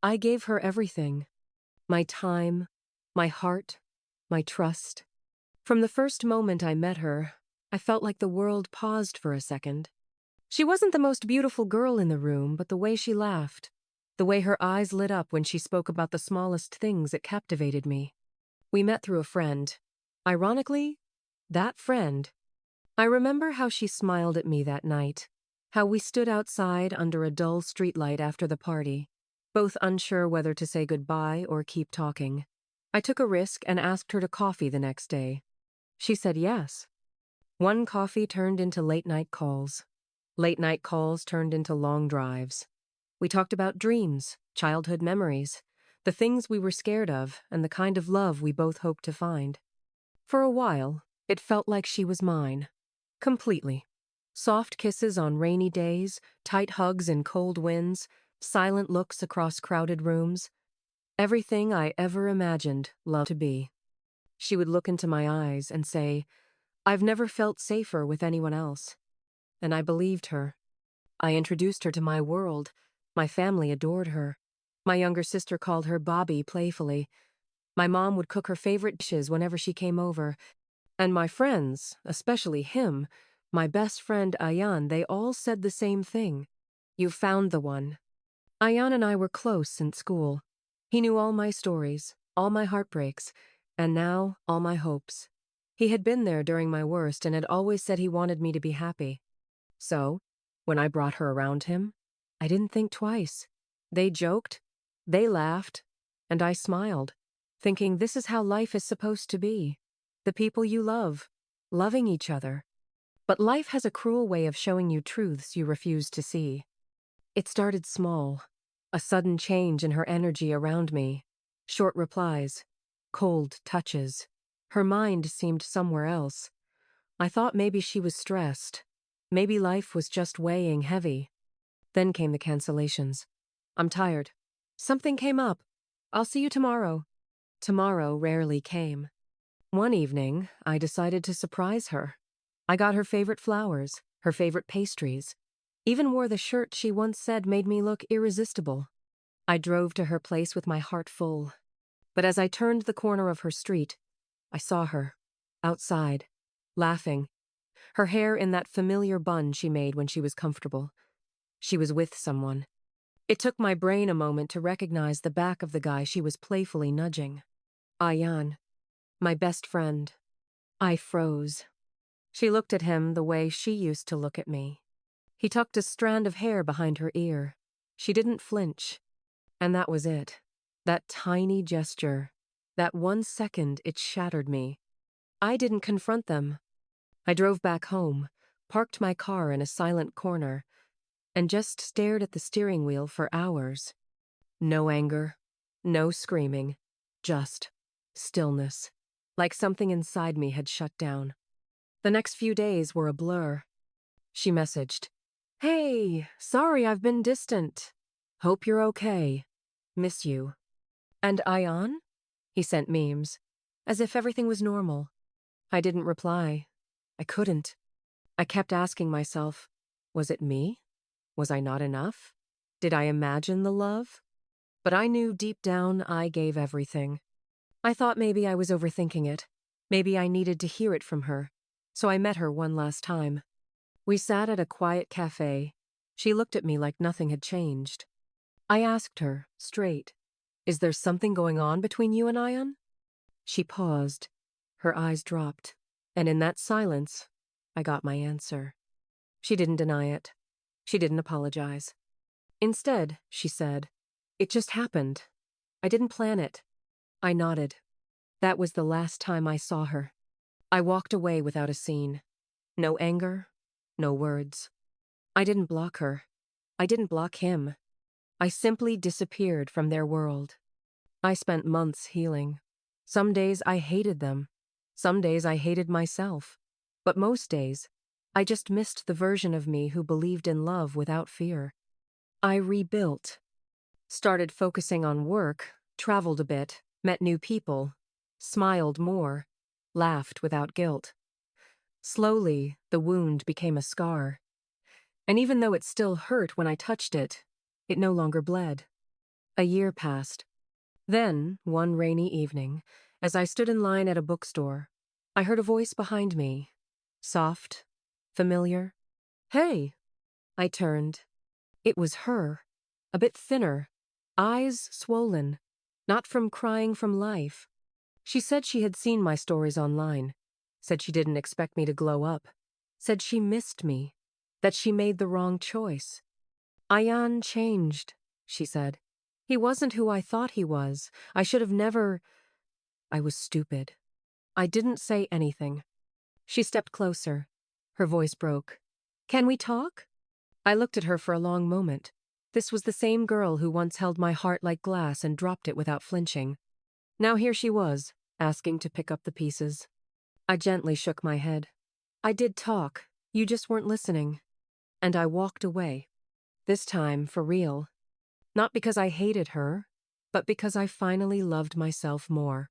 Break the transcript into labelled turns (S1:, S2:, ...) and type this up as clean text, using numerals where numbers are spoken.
S1: I gave her everything. My time, my heart, my trust. From the first moment I met her, I felt like the world paused for a second. She wasn't the most beautiful girl in the room, but the way she laughed, the way her eyes lit up when she spoke about the smallest things, it captivated me. We met through a friend. Ironically, that friend. I remember how she smiled at me that night, how we stood outside under a dull streetlight after the party, both unsure whether to say goodbye or keep talking. I took a risk and asked her to coffee the next day. She said yes. One coffee turned into late-night calls. Late-night calls turned into long drives. We talked about dreams, childhood memories, the things we were scared of, and the kind of love we both hoped to find. For a while, it felt like she was mine. Completely. Soft kisses on rainy days, tight hugs in cold winds, silent looks across crowded rooms. Everything I ever imagined love to be. She would look into my eyes and say, "I've never felt safer with anyone else." And I believed her. I introduced her to my world. My family adored her. My younger sister called her Bobby playfully. My mom would cook her favorite dishes whenever she came over. And my friends, especially him, my best friend Ayan, they all said the same thing. "You found the one." Ayan and I were close since school. He knew all my stories, all my heartbreaks, and now all my hopes. He had been there during my worst and had always said he wanted me to be happy. So, when I brought her around him, I didn't think twice. They joked, they laughed, and I smiled, thinking this is how life is supposed to be. The people you love, loving each other. But life has a cruel way of showing you truths you refuse to see. It started small, a sudden change in her energy around me. Short replies, cold touches. Her mind seemed somewhere else. I thought maybe she was stressed. Maybe life was just weighing heavy. Then came the cancellations. "I'm tired. Something came up. I'll see you tomorrow." Tomorrow rarely came. One evening, I decided to surprise her. I got her favorite flowers, her favorite pastries, even wore the shirt she once said made me look irresistible. I drove to her place with my heart full. But as I turned the corner of her street, I saw her, outside, laughing, her hair in that familiar bun she made when she was comfortable. She was with someone. It took my brain a moment to recognize the back of the guy she was playfully nudging. Ayan, my best friend. I froze. She looked at him the way she used to look at me. He tucked a strand of hair behind her ear. She didn't flinch. And that was it. That tiny gesture. That 1 second, it shattered me. I didn't confront them. I drove back home, parked my car in a silent corner, and just stared at the steering wheel for hours. No anger, no screaming, just stillness, like something inside me had shut down. The next few days were a blur. She messaged, "Hey, sorry I've been distant. Hope you're okay. Miss you." And Ayan? He sent memes, as if everything was normal. I didn't reply. I couldn't. I kept asking myself, was it me? Was I not enough? Did I imagine the love? But I knew deep down I gave everything. I thought maybe I was overthinking it. Maybe I needed to hear it from her. So I met her one last time. We sat at a quiet cafe. She looked at me like nothing had changed. I asked her, straight, "Is there something going on between you and Ayan?" She paused. Her eyes dropped. And in that silence, I got my answer. She didn't deny it. She didn't apologize. Instead, she said, "It just happened. I didn't plan it." I nodded. That was the last time I saw her. I walked away without a scene. No anger, no words. I didn't block her. I didn't block him. I simply disappeared from their world. I spent months healing. Some days I hated them. Some days I hated myself. But most days, I just missed the version of me who believed in love without fear. I rebuilt. Started focusing on work, traveled a bit, met new people, smiled more, laughed without guilt. Slowly, the wound became a scar. And even though it still hurt when I touched it, it no longer bled. A year passed. Then, one rainy evening, as I stood in line at a bookstore, I heard a voice behind me. Soft, familiar. Hey! I turned. It was her. A bit thinner. Eyes swollen. Not from crying from life. She said she had seen my stories online. Said she didn't expect me to glow up. Said she missed me. That she made the wrong choice. Ayan changed, she said. He wasn't who I thought he was. I should have never... I was stupid. I didn't say anything. She stepped closer. Her voice broke. Can we talk? I looked at her for a long moment. This was the same girl who once held my heart like glass and dropped it without flinching. Now here she was, asking to pick up the pieces. I gently shook my head. I did talk. You just weren't listening. And I walked away. This time, for real. Not because I hated her, but because I finally loved myself more.